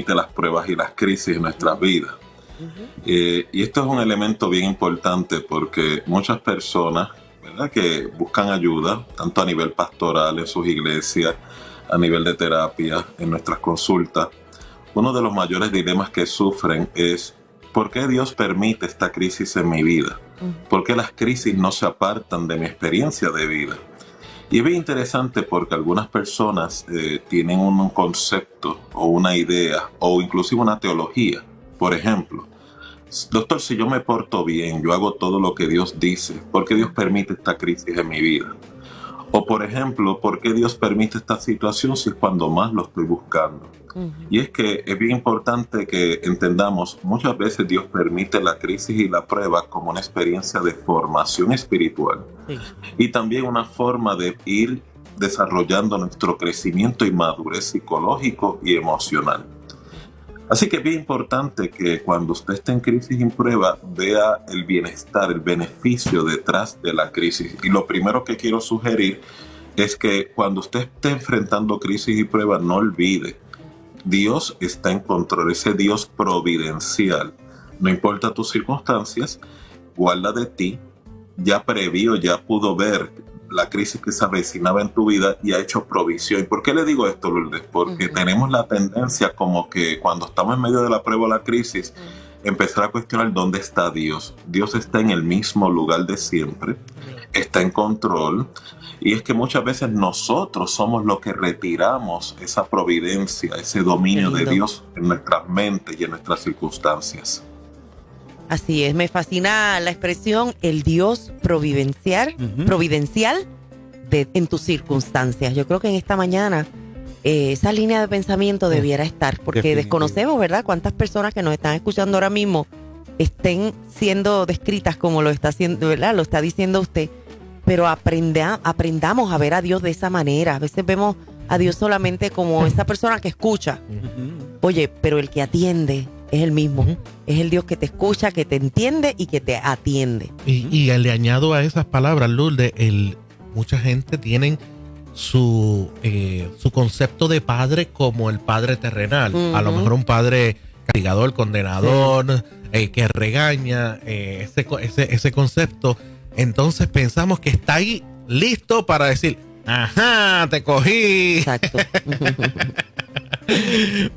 las pruebas y las crisis en nuestras vidas. Y esto es un elemento bien importante porque muchas personas, ¿verdad?, que buscan ayuda, tanto a nivel pastoral en sus iglesias, a nivel de terapia, en nuestras consultas, uno de los mayores dilemas que sufren es: ¿por qué Dios permite esta crisis en mi vida? ¿Por qué las crisis no se apartan de mi experiencia de vida? Y es bien interesante porque algunas personas tienen un concepto o una idea o inclusive una teología. Por ejemplo, doctor, si yo me porto bien, yo hago todo lo que Dios dice, ¿por qué Dios permite esta crisis en mi vida? O por ejemplo, ¿por qué Dios permite esta situación si es cuando más lo estoy buscando? Y es que es bien importante que entendamos, muchas veces Dios permite la crisis y la prueba como una experiencia de formación espiritual. Sí. Y también una forma de ir desarrollando nuestro crecimiento y madurez psicológico y emocional. Así que es bien importante que cuando usted esté en crisis y en prueba, vea el bienestar, el beneficio detrás de la crisis. Y lo primero que quiero sugerir es que cuando usted esté enfrentando crisis y prueba, no olvide: Dios está en control, ese Dios providencial. No importa tus circunstancias, guarda de ti, ya previó, ya pudo ver la crisis que se avecinaba en tu vida y ha hecho provisión. ¿Y por qué le digo esto, Lourdes? Porque tenemos la tendencia como que cuando estamos en medio de la prueba o la crisis, empezar a cuestionar dónde está Dios. Dios está en el mismo lugar de siempre, está en control. Y es que muchas veces nosotros somos los que retiramos esa providencia, ese dominio de Dios en nuestras mentes y en nuestras circunstancias. Así es, me fascina la expresión el Dios providencial en tus circunstancias. Yo creo que en esta mañana esa línea de pensamiento debiera estar, porque desconocemos, ¿verdad?, cuántas personas que nos están escuchando ahora mismo estén siendo descritas como lo está haciendo, ¿verdad?, lo está diciendo usted. Pero aprendamos a ver a Dios de esa manera. A veces vemos a Dios solamente como esa persona que escucha. Oye, pero el que atiende es el mismo. Es el Dios que te escucha, que te entiende y que te atiende. Y le añado a esas palabras, Lourdes, mucha gente tiene su concepto de padre como el padre terrenal. A lo mejor un padre castigador, condenador, que regaña, ese concepto. Entonces pensamos que está ahí listo para decir: ajá, te cogí. Exacto.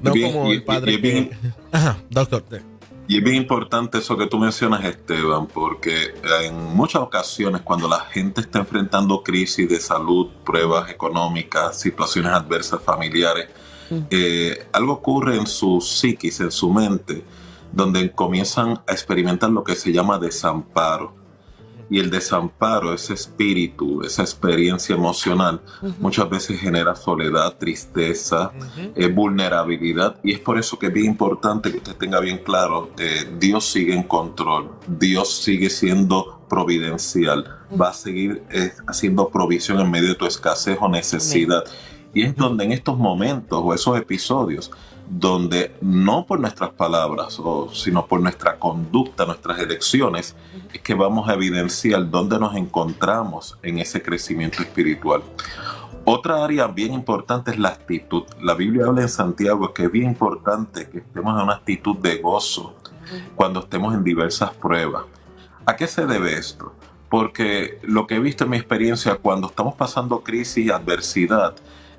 No bien, como el padre bien, ajá, doctor. Y es bien importante eso que tú mencionas, Esteban, porque en muchas ocasiones cuando la gente está enfrentando crisis de salud, pruebas económicas, situaciones adversas familiares, algo ocurre en su psiquis, en su mente, donde comienzan a experimentar lo que se llama desamparo. Y el desamparo, ese espíritu, esa experiencia emocional, muchas veces genera soledad, tristeza, vulnerabilidad. Y es por eso que es bien importante que usted tenga bien claro, Dios sigue en control, Dios sigue siendo providencial, va a seguir haciendo provisión en medio de tu escasez o necesidad. Y es donde en estos momentos o esos episodios, donde no por nuestras palabras, sino por nuestra conducta, nuestras elecciones, es que vamos a evidenciar dónde nos encontramos en ese crecimiento espiritual. Otra área bien importante es la actitud. La Biblia habla en Santiago que es bien importante que estemos en una actitud de gozo cuando estemos en diversas pruebas. ¿A qué se debe esto? Porque lo que he visto en mi experiencia, cuando estamos pasando crisis y adversidad,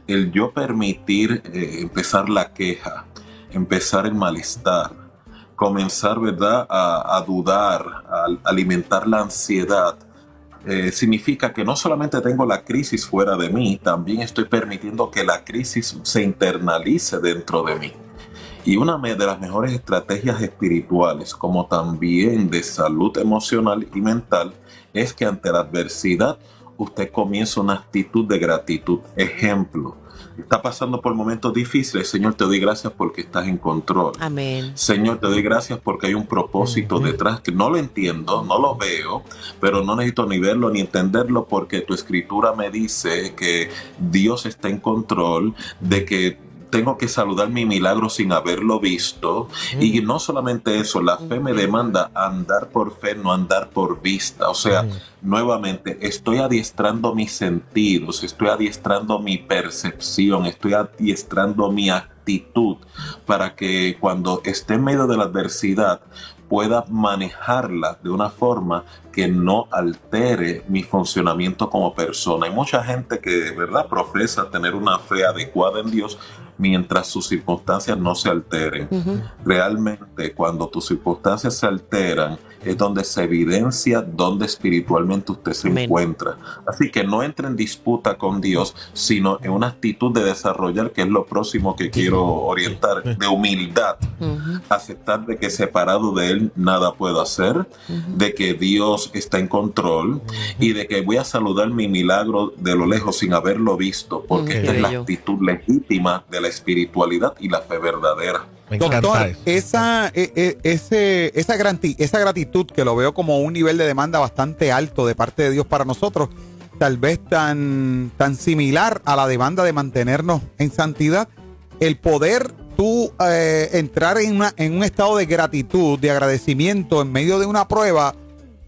el yo permitir empezar la queja, empezar el malestar, comenzar, ¿verdad?, a dudar, a alimentar la ansiedad, significa que no solamente tengo la crisis fuera de mí, también estoy permitiendo que la crisis se internalice dentro de mí. Y una de las mejores estrategias espirituales, como también de salud emocional y mental, es que ante la adversidad usted comienza una actitud de gratitud. Ejemplo, está pasando por momentos difíciles. Señor, te doy gracias porque estás en control. Amén. Señor, te doy gracias porque hay un propósito detrás que no lo entiendo, no lo veo, pero no necesito ni verlo ni entenderlo porque tu escritura me dice que Dios está en control, de que tengo que saludar mi milagro sin haberlo visto. Y no solamente eso, la fe me demanda andar por fe, no andar por vista. O sea, nuevamente, estoy adiestrando mis sentidos, estoy adiestrando mi percepción, estoy adiestrando mi actitud para que cuando esté en medio de la adversidad pueda manejarla de una forma que no altere mi funcionamiento como persona. Hay mucha gente que de verdad profesa tener una fe adecuada en Dios mientras sus circunstancias no se alteren. Realmente, cuando tus circunstancias se alteran, es donde se evidencia dónde espiritualmente usted se encuentra. Así que no entre en disputa con Dios, sino en una actitud de desarrollar, que es lo próximo que quiero orientar, de humildad. Aceptar de que separado de Él nada puedo hacer, de que Dios está en control y de que voy a saludar mi milagro de lo lejos sin haberlo visto, porque esta es la actitud legítima de la espiritualidad y la fe verdadera. Doctor, esa gratitud, que lo veo como un nivel de demanda bastante alto de parte de Dios para nosotros, tal vez tan similar a la demanda de mantenernos en santidad, el poder tú entrar en un estado de gratitud, de agradecimiento en medio de una prueba,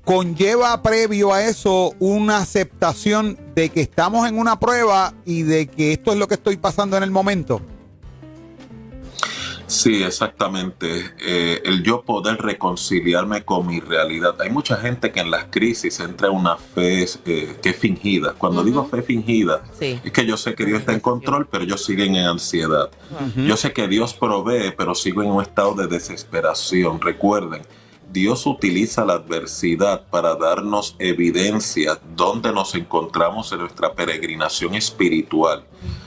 conlleva previo a eso una aceptación de que estamos en una prueba y de que esto es lo que estoy pasando en el momento. Sí, exactamente. El yo poder reconciliarme con mi realidad. Hay mucha gente que en las crisis entra en una fe que es fingida. Cuando digo fe fingida, es que yo sé que Dios está en control, pero yo sigo en ansiedad. Yo sé que Dios provee, pero sigo en un estado de desesperación. Recuerden, Dios utiliza la adversidad para darnos evidencia donde nos encontramos en nuestra peregrinación espiritual.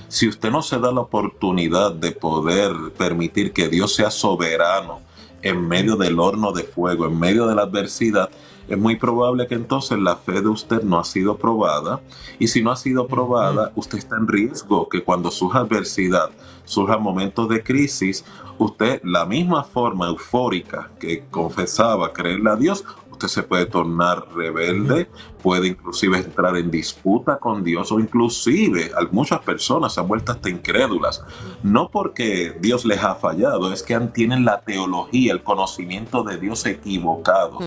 Si usted no se da la oportunidad de poder permitir que Dios sea soberano en medio del horno de fuego, en medio de la adversidad, es muy probable que entonces la fe de usted no ha sido probada. Y si no ha sido probada, usted está en riesgo que cuando surja adversidad, surjan momentos de crisis, usted, la misma forma eufórica que confesaba creerle a Dios, usted se puede tornar rebelde, puede inclusive entrar en disputa con Dios, o inclusive muchas personas se han vuelto hasta incrédulas, no porque Dios les ha fallado, es que tienen la teología, el conocimiento de Dios equivocado.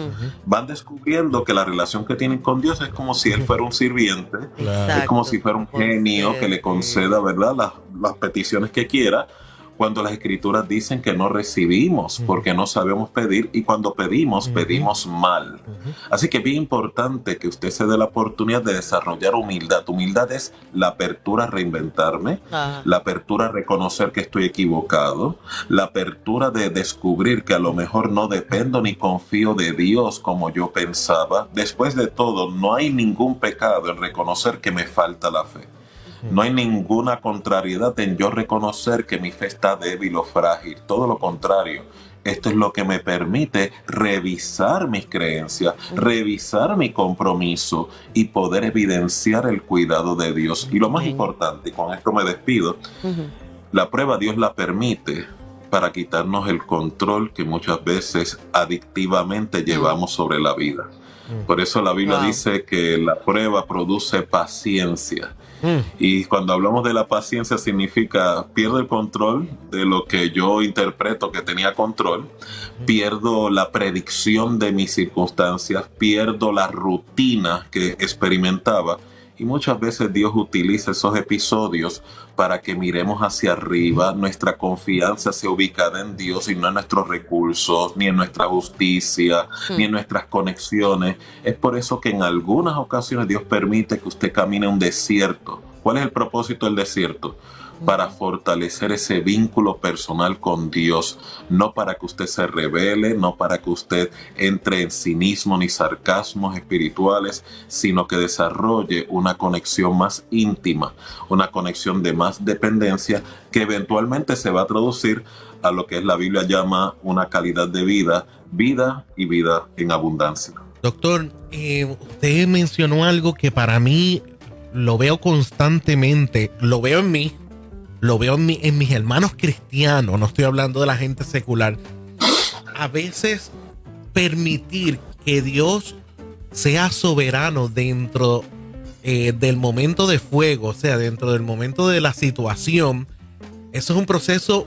Van descubriendo que la relación que tienen con Dios es como si Él fuera un sirviente, es como si fuera un genio que le conceda, ¿verdad?, las peticiones que quiera, cuando las escrituras dicen que no recibimos porque no sabemos pedir, y cuando pedimos, pedimos mal. Así que es bien importante que usted se dé la oportunidad de desarrollar humildad. Humildad es la apertura a reinventarme, la apertura a reconocer que estoy equivocado, la apertura de descubrir que a lo mejor no dependo ni confío de Dios como yo pensaba. Después de todo, no hay ningún pecado en reconocer que me falta la fe. No hay ninguna contrariedad en yo reconocer que mi fe está débil o frágil. Todo lo contrario. Esto es lo que me permite revisar mis creencias, revisar mi compromiso y poder evidenciar el cuidado de Dios. Y lo más importante, y con esto me despido, la prueba Dios la permite para quitarnos el control que muchas veces adictivamente llevamos sobre la vida. Por eso la Biblia dice que la prueba produce paciencia. Y cuando hablamos de la paciencia significa pierdo el control de lo que yo interpreto que tenía control, pierdo la predicción de mis circunstancias, pierdo la rutina que experimentaba. Y muchas veces Dios utiliza esos episodios para que miremos hacia arriba, nuestra confianza sea ubicada en Dios y no en nuestros recursos, ni en nuestra justicia, ni en nuestras conexiones. Es por eso que en algunas ocasiones Dios permite que usted camine un desierto. ¿Cuál es el propósito del desierto? Para fortalecer ese vínculo personal con Dios, no para que usted se rebele, no para que usted entre en cinismo ni sarcasmos espirituales, sino que desarrolle una conexión más íntima, una conexión de más dependencia que eventualmente se va a traducir a lo que la Biblia llama una calidad de vida, vida y vida en abundancia. Doctor, usted mencionó algo que para mí lo veo constantemente, lo veo en mí, lo veo en mis hermanos cristianos, no estoy hablando de la gente secular. A veces permitir que Dios sea soberano dentro del momento de fuego, o sea, dentro del momento de la situación, Eso es un proceso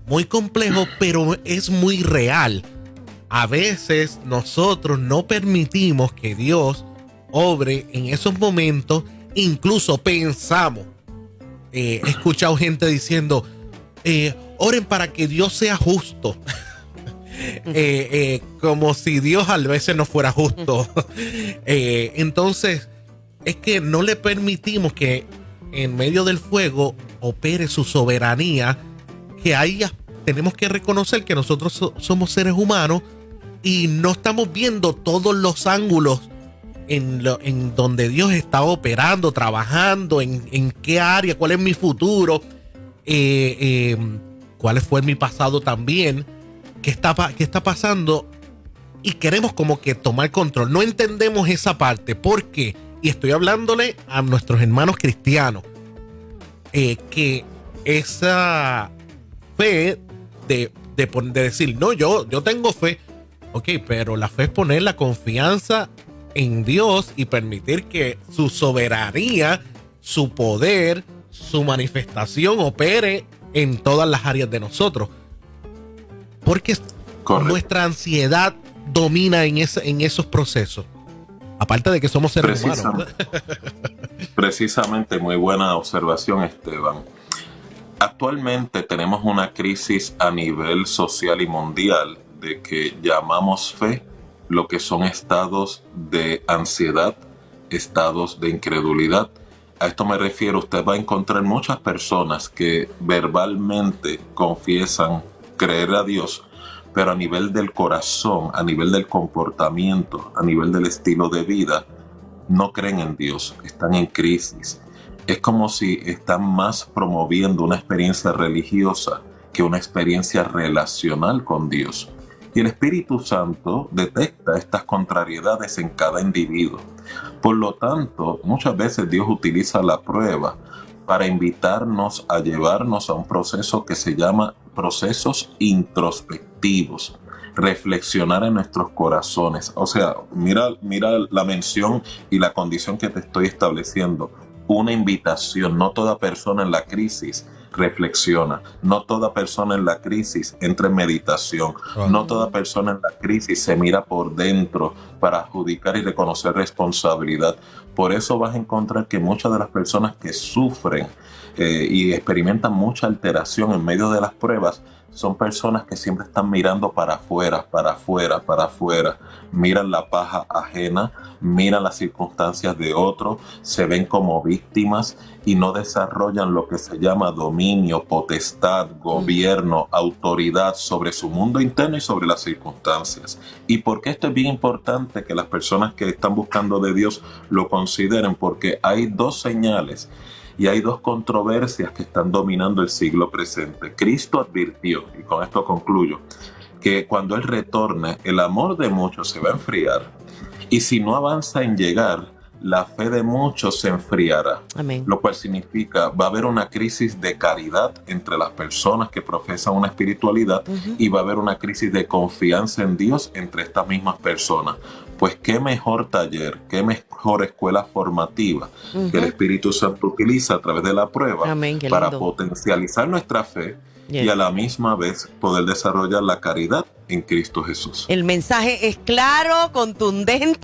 muy complejo, pero es muy real. A veces nosotros no permitimos que Dios obre en esos momentos. Incluso pensamos, he escuchado gente diciendo, oren para que Dios sea justo. Como si Dios a veces no fuera justo. Entonces, es que no le permitimos que en medio del fuego opere su soberanía, que ahí tenemos que reconocer que nosotros somos seres humanos y no estamos viendo todos los ángulos en donde Dios está operando, trabajando, en qué área, cuál es mi futuro, cuál fue mi pasado también, qué está pasando, y queremos como que tomar control. No entendemos esa parte. ¿Por qué? Y estoy hablándole a nuestros hermanos cristianos, que esa fe de decir, no, yo tengo fe. Ok, pero la fe es poner la confianza en Dios y permitir que su soberanía, su poder, su manifestación opere en todas las áreas de nosotros. Porque nuestra ansiedad domina en esos procesos. Aparte de que somos seres humanos. Precisamente, muy buena observación, Esteban. Actualmente tenemos una crisis a nivel social y mundial de que llamamos fe lo que son estados de ansiedad, estados de incredulidad. A esto me refiero, usted va a encontrar muchas personas que verbalmente confiesan creer a Dios, pero a nivel del corazón, a nivel del comportamiento, a nivel del estilo de vida, no creen en Dios, están en crisis. Es como si están más promoviendo una experiencia religiosa que una experiencia relacional con Dios. Y el Espíritu Santo detecta estas contrariedades en cada individuo. Por lo tanto, muchas veces Dios utiliza la prueba para invitarnos a llevarnos a un proceso que se llama procesos introspectivos, reflexionar en nuestros corazones. O sea, mira la mención y la condición que te estoy estableciendo. Una invitación. No toda persona en la crisis reflexiona. No toda persona en la crisis entra en meditación. No toda persona en la crisis se mira por dentro para adjudicar y reconocer responsabilidad. Por eso vas a encontrar que muchas de las personas que sufren y experimentan mucha alteración en medio de las pruebas son personas que siempre están mirando para afuera, para afuera, para afuera. Miran la paja ajena, miran las circunstancias de otros, se ven como víctimas y no desarrollan lo que se llama dominio, potestad, gobierno, autoridad sobre su mundo interno y sobre las circunstancias. ¿Y por qué esto es bien importante que las personas que están buscando de Dios lo consideren? Porque hay dos señales y hay dos controversias que están dominando el siglo presente. Cristo advirtió, y con esto concluyo, que cuando Él retorne, el amor de muchos se va a enfriar. Y si no avanza en llegar, la fe de muchos se enfriará. Amén. Lo cual significa, va a haber una crisis de caridad entre las personas que profesan una espiritualidad y va a haber una crisis de confianza en Dios entre estas mismas personas. Pues qué mejor taller, qué mejor escuela formativa que el Espíritu Santo utiliza a través de la prueba. Amén, para potencializar nuestra fe y a la misma vez poder desarrollar la caridad en Cristo Jesús. El mensaje es claro, contundente.